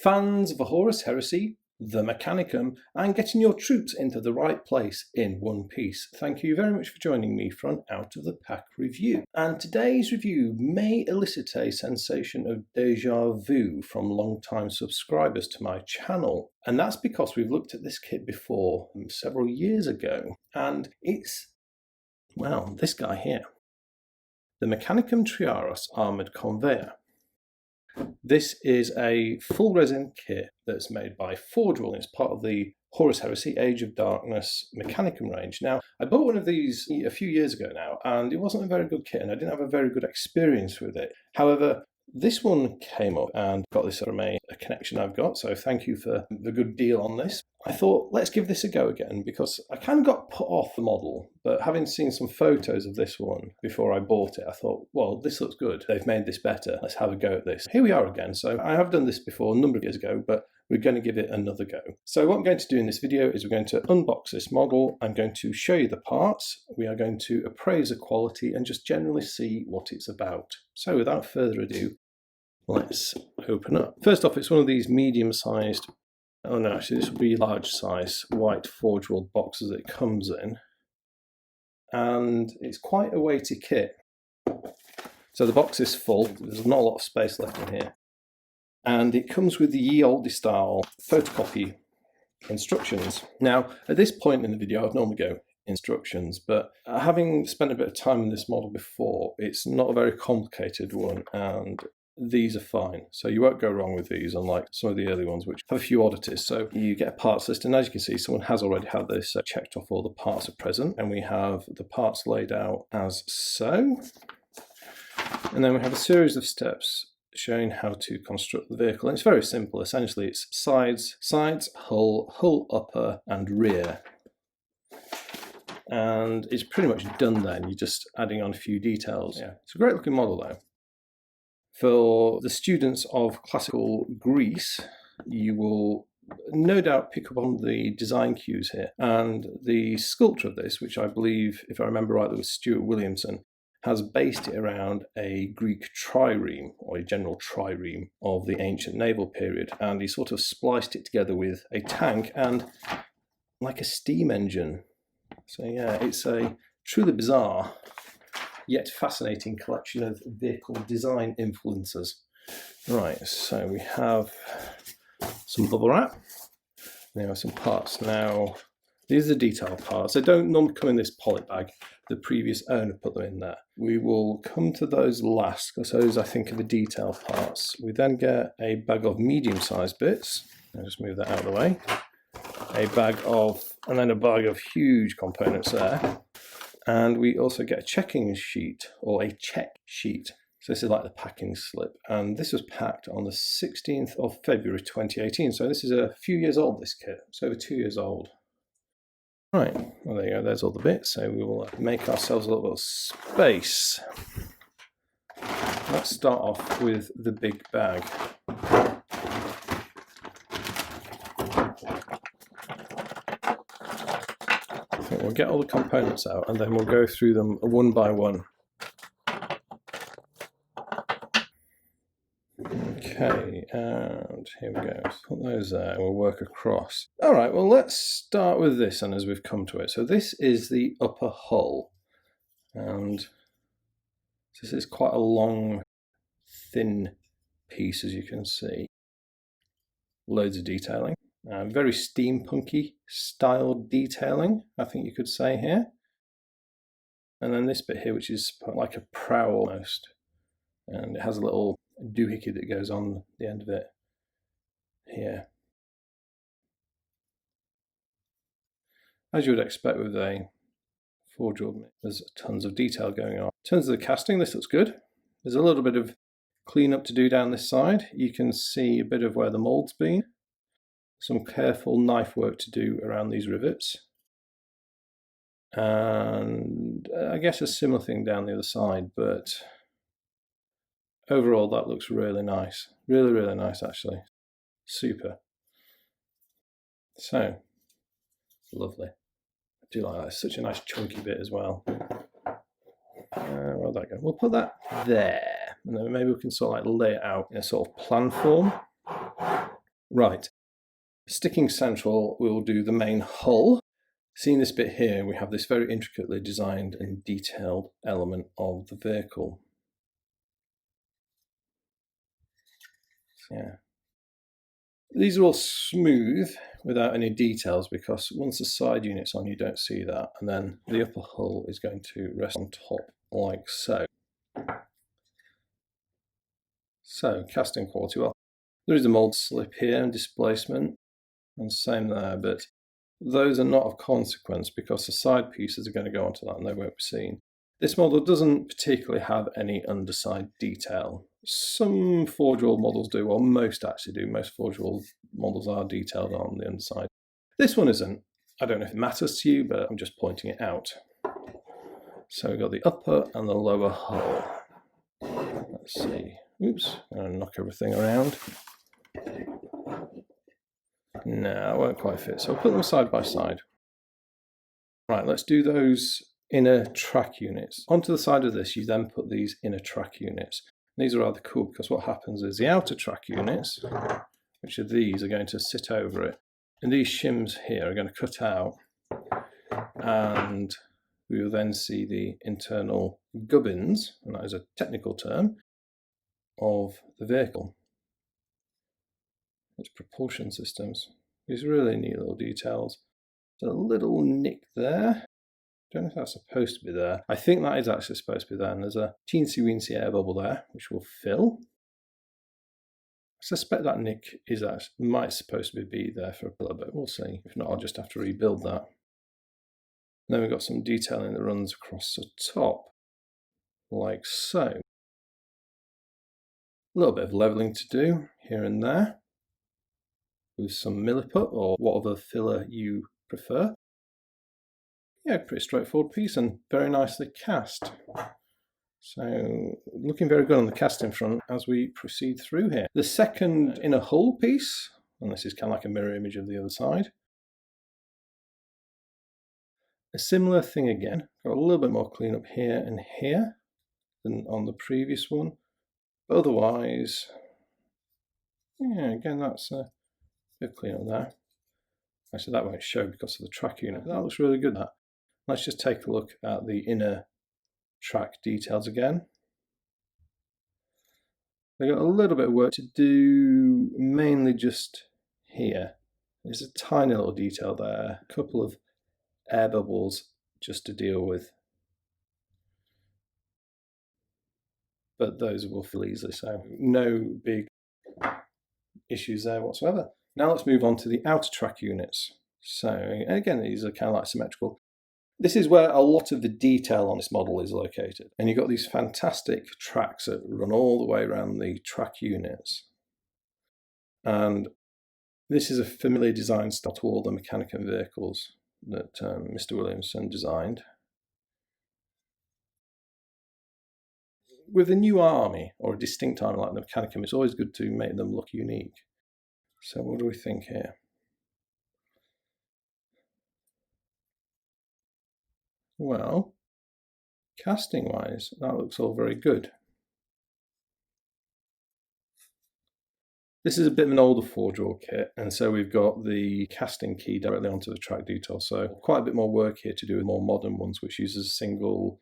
Fans of the Horus Heresy, the Mechanicum, and getting your troops into the right place in one piece. Thank you very much for joining me for an out of the pack review. And today's review may elicit a sensation of deja vu from long-time subscribers to my channel. And that's because we've looked at this kit before several years ago. And it's, well, this guy here. The Mechanicum Triaros Armoured Conveyor. This is a full resin kit that's made by Forgeable. It's part of the Horus Heresy Age of Darkness Mechanicum range. Now, I bought one of these a few years ago now, and it wasn't a very good kit, and I didn't have a very good experience with it. However, this one came up and got this from a connection I've got, so thank you for the good deal on this. I thought, let's give this a go again, because I kind of got put off the model, but having seen some photos of this one before I bought it, I thought, well, this looks good. They've made this better. Let's have a go at this. Here we are again. So I have done this before a number of years ago, but we're going to give it another go. So what I'm going to do in this video is we're going to unbox this model. I'm going to show you the parts. We are going to appraise the quality and just generally see what it's about. So without further ado, let's open up. First off, it's one of these medium-sized, oh no, actually this will be large size white Forgeable boxes it comes in. And it's quite a weighty kit. So the box is full, there's not a lot of space left in here. And it comes with the ye olde style photocopy instructions. Now, at this point in the video, I'd normally go instructions, but having spent a bit of time in this model before, it's not a very complicated one, and these are fine. So you won't go wrong with these, unlike some of the early ones, which have a few oddities. So you get a parts list, and as you can see, someone has already had this checked off. All the parts are present, and we have the parts laid out as so. And then we have a series of steps showing how to construct the vehicle. And it's very simple. Essentially, it's sides, hull, hull upper, and rear. And it's pretty much done then. You're just adding on a few details. Yeah, it's a great looking model though. For the students of classical Greece, you will no doubt pick up on the design cues here. And the sculptor of this, which I believe, if I remember rightly, was Stuart Williamson, has based it around a Greek trireme, or a general trireme of the ancient naval period. And he sort of spliced it together with a tank and like a steam engine. So yeah, it's a truly bizarre yet fascinating collection of vehicle design influences. Right, so we have some bubble wrap. There are some parts. Now, these are the detail parts. They don't normally come in this poly bag. The previous owner put them in there. We will come to those last, because those I think are the detail parts. We then get a bag of medium-sized bits. I'll just move that out of the way. A bag of, and then a bag of huge components there. And we also get a checking sheet, or a check sheet. So this is like the packing slip. And this was packed on the 16th of February 2018. So this is a few years old, this kit. It's over 2 years old. Right, well there you go, there's all the bits. So we will make ourselves a little bit of space. Let's start off with the big bag. We'll get all the components out and then we'll go through them one by one. Okay, and here we go. Put those there, we'll work across. All right, well, let's start with this, and as we've come to it. So this is the upper hull, and this is quite a long, thin piece, as you can see. Loads of detailing. Very steampunky style detailing, I think you could say here. And then this bit here, which is like a prow almost. And it has a little doohickey that goes on the end of it here. As you would expect with a Forgeable, there's tons of detail going on. In terms of the casting, this looks good. There's a little bit of cleanup to do down this side. You can see a bit of where the mould's been. Some careful knife work to do around these rivets. And I guess a similar thing down the other side, but overall that looks really nice. Really, really nice actually. Super. So, lovely. I do like that. It's such a nice chunky bit as well. Where'd that go? We'll put that there. And then maybe we can sort of like lay it out in a sort of plan form. Right, sticking central, we'll do the main hull. Seeing this bit here, we have this very intricately designed and detailed element of the vehicle. Yeah. These are all smooth without any details, because once the side unit's on, you don't see that. And then the upper hull is going to rest on top like so. So, casting quality. Well, there is a mold slip here and displacement, and same there, but those are not of consequence because the side pieces are going to go onto that and they won't be seen. This model doesn't particularly have any underside detail. Some Forge World models do, or most actually do. Most Forge World models are detailed on the underside. This one isn't. I don't know if it matters to you, but I'm just pointing it out. So we've got the upper and the lower hull. Let's see. Oops, I'm going to knock everything around. No, it won't quite fit. So I'll put them side by side. Right, let's do those inner track units. Onto the side of this, you then put these inner track units. These are rather cool because what happens is the outer track units, which are these, are going to sit over it. And these shims here are going to cut out. And we will then see the internal gubbins, and that is a technical term, of the vehicle. Its propulsion systems. These really neat little details. There's a little nick there. Don't know if that's supposed to be there. I think that is actually supposed to be there, and there's a teensy-weensy air bubble there, which will fill. I suspect that nick is might supposed to be there for a pillar, but we'll see. If not, I'll just have to rebuild that. And then we've got some detailing that runs across the top, like so. A little bit of leveling to do here and there, with some milliput or whatever filler you prefer. Yeah, pretty straightforward piece and very nicely cast. So looking very good on the casting front as we proceed through here. The second inner hull piece, and this is kind of like a mirror image of the other side. A similar thing again, got a little bit more cleanup here and here than on the previous one. But otherwise, yeah, again, that's a bit of cleanup there. Actually, that won't show because of the track unit. That looks really good, that. Let's just take a look at the inner track details again. We've got a little bit of work to do, mainly just here. There's a tiny little detail there, a couple of air bubbles just to deal with. But those will fill easily, so no big issues there whatsoever. Now let's move on to the outer track units. So again, these are kind of like symmetrical. This is where a lot of the detail on this model is located. And you've got these fantastic tracks that run all the way around the track units. And this is a familiar design style to all the Mechanicum vehicles that Mr. Williamson designed. With a new army, or a distinct army like the Mechanicum, it's always good to make them look unique. So what do we think here? Well, casting-wise, that looks all very good. This is a bit of an older Forge World kit, and so we've got the casting key directly onto the track detail. So quite a bit more work here to do with more modern ones, which uses a single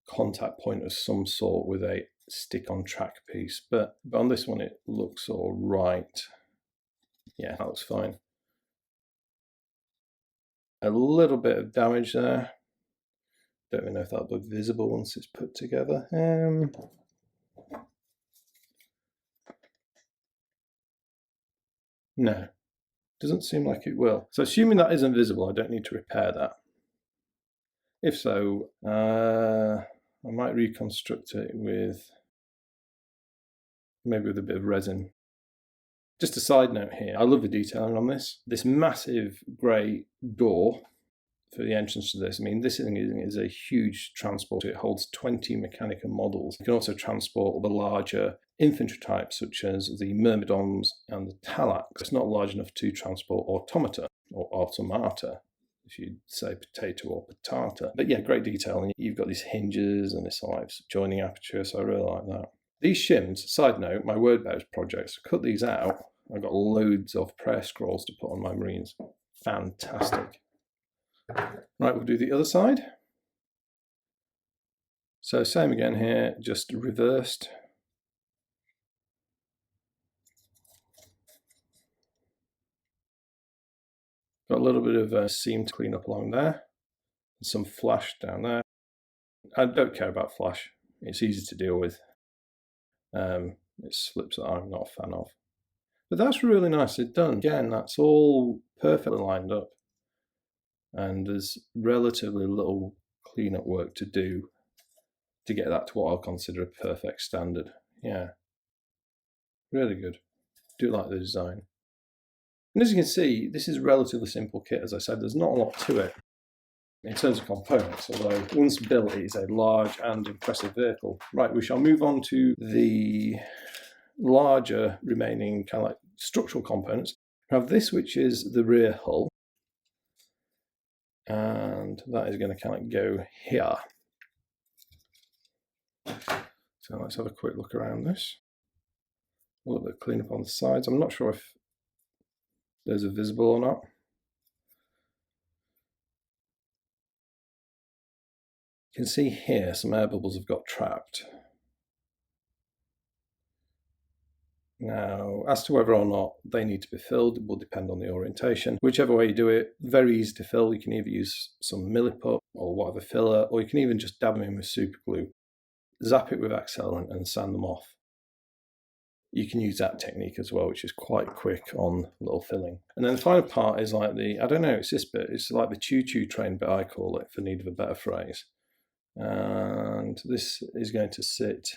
contact point of some sort with a stick-on track piece. But on this one, it looks all right. Yeah, that looks fine. A little bit of damage there. Don't even know if that'll be visible once it's put together. No, doesn't seem like it will. So assuming that isn't visible, I don't need to repair that. If so, I might reconstruct it with maybe with a bit of resin. Just a side note here, I love the detailing on this. This massive grey door for the entrance to this. I mean, this thing is a huge transport. It holds 20 Mechanicum models. You can also transport the larger infantry types, such as the Myrmidons and the Talax. It's not large enough to transport automata, or automata, if you say potato or patata. But yeah, great detailing. You've got these hinges and this like joining aperture, so I really like that. These shims, side note, my Word-based projects, cut these out I've got loads of prayer scrolls to put on my marines. Fantastic. Right, we'll do the other side. So same again here, just reversed. Got a little bit of a seam to clean up along there. And some flash down there. I don't care about flash. It's easy to deal with. It's slips that I'm not a fan of. But that's really nicely done. Again, that's all perfectly lined up. And there's relatively little cleanup work to do to get that to what I'll consider a perfect standard. Yeah, really good. Do like the design. And as you can see, this is a relatively simple kit. As I said, there's not a lot to it in terms of components, although once built it is a large and impressive vehicle. Right, we shall move on to the larger remaining kind of like structural components. We have this, which is the rear hull, and that is going to kind of go here. So let's have a quick look around this. A little bit of cleanup on the sides. I'm not sure if those are visible or not. You can see here some air bubbles have got trapped. Now, as to whether or not they need to be filled, it will depend on the orientation. Whichever way you do it, very easy to fill. You can either use some milliput or whatever filler, or you can even just dab them in with super glue. Zap it with accelerant and sand them off. You can use that technique as well, which is quite quick on little filling. And then the final part is like the, I don't know, it's this bit, it's like the choo-choo train bit, I call it, for need of a better phrase. And this is going to sit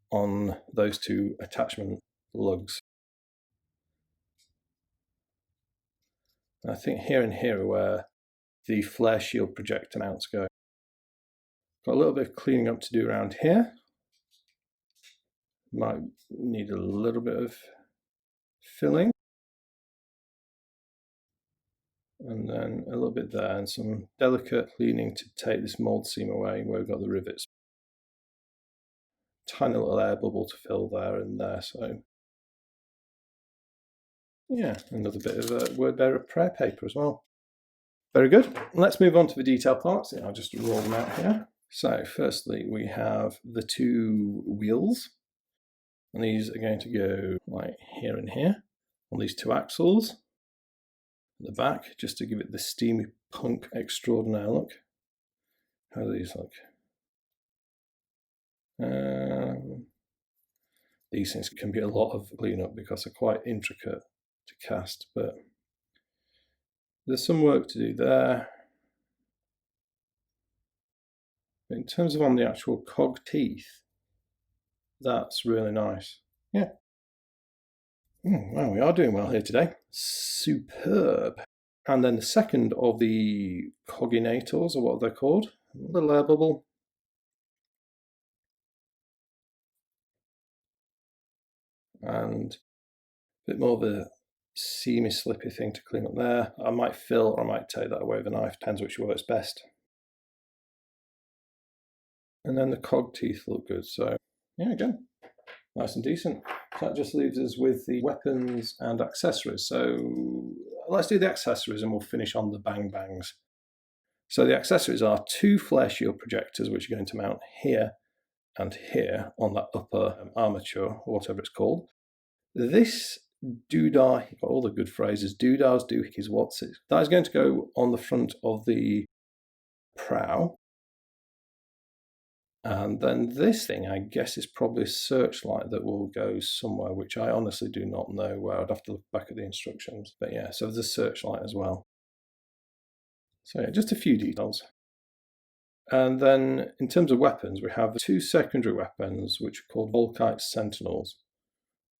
on those two attachment lugs. I think here and here are where the flare shield projector mounts go. Got a little bit of cleaning up to do around here. Might need a little bit of filling. And then a little bit there, and some delicate cleaning to take this mold seam away where we've got the rivets. Tiny little air bubble to fill there and there, so yeah, another bit of a word bearer prayer paper as well. Very good. Let's move on to the detail parts. I'll just roll them out here. So firstly, we have the two wheels, and these are going to go like here and here on these two axles. At the back, just to give it the steamy punk extraordinaire look. How do these look? These things can be a lot of cleanup because they're quite intricate to cast, but there's some work to do there. But in terms of on the actual cog teeth, that's really nice. Yeah. Wow, we are doing well here today. Superb. And then the second of the coginators, or what they're called, a little air bubble. And a bit more of a seamy, slippy thing to clean up there. I might fill or I might take that away with a knife, depends which works best. And then the cog teeth look good, so yeah, again, nice and decent. So that just leaves us with the weapons and accessories. So let's do the accessories and we'll finish on the bang bangs. So the accessories are two flare shield projectors, which are going to mount here and here on that upper armature, or whatever it's called. This doodah, you've got all the good phrases, doodahs, doohickeys, what's it? That is going to go on the front of the prow. And then this thing, I guess, is probably a searchlight that will go somewhere, which I honestly do not know where. I'd have to look back at the instructions. But yeah, so there's a searchlight as well. So yeah, just a few details. And then in terms of weapons, we have two secondary weapons, which are called Volkite Sentinels.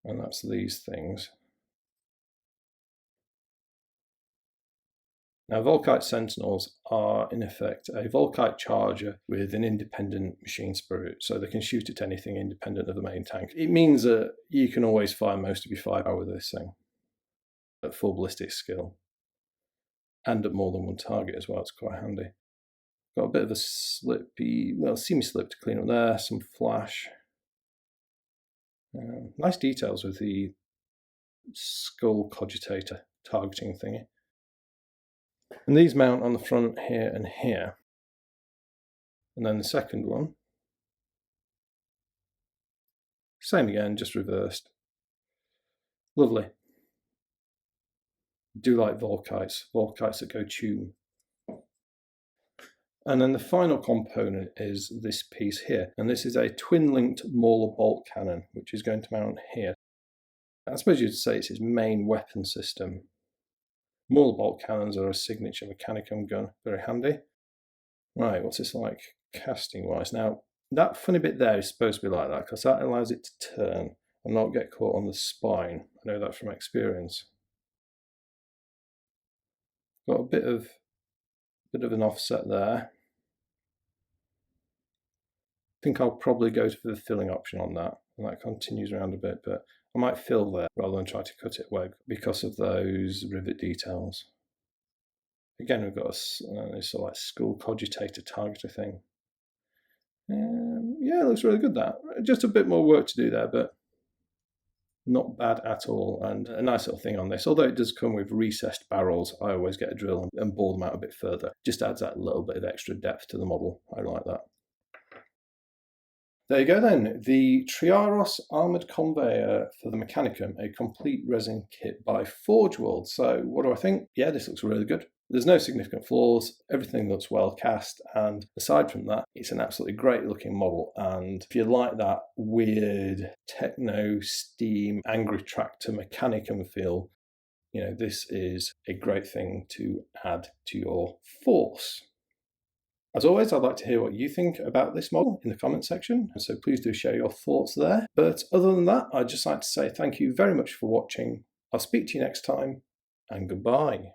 And that's these things. Now, Volkite Sentinels are, in effect, a Volkite charger with an independent machine spirit, so they can shoot at anything independent of the main tank. It means that you can always fire most of your firepower with this thing at full ballistic skill, and at more than one target as well. It's quite handy. Got a bit of a slippy, well, semi-slip to clean up there, some flash. Nice details with the skull cogitator targeting thingy. And these mount on the front here and here. And then the second one, same again, just reversed. Lovely. Do like volkites that go tune. And then the final component is this piece here. And this is a twin-linked Mauler bolt cannon, which is going to mount here. I suppose you'd say it's his main weapon system. Mauler bolt cannons are a signature Mechanicum gun, very handy. Right, what's this like casting-wise? Now, that funny bit there is supposed to be like that, because that allows it to turn and not get caught on the spine. I know that from experience. Got a bit of an offset there. I think I'll probably go for the filling option on that, and that continues around a bit, but I might fill there rather than try to cut it away because of those rivet details. Again, we've got this sort of like skull cogitator targeter thing. Yeah, it looks really good, that. Just a bit more work to do there, but not bad at all, and a nice little thing on this. Although it does come with recessed barrels, I always get a drill and bore them out a bit further. Just adds that little bit of extra depth to the model. I like that. There you go then, the Triaros armoured conveyor for the Mechanicum, a complete resin kit by Forge World. So what do I think? Yeah, this looks really good. There's no significant flaws, everything looks well cast, and aside from that, it's an absolutely great looking model. And if you like that weird techno, steam, angry tractor Mechanicum feel, you know, this is a great thing to add to your force. As always, I'd like to hear what you think about this model in the comment section, so please do share your thoughts there. But other than that, I'd just like to say thank you very much for watching. I'll speak to you next time, and goodbye.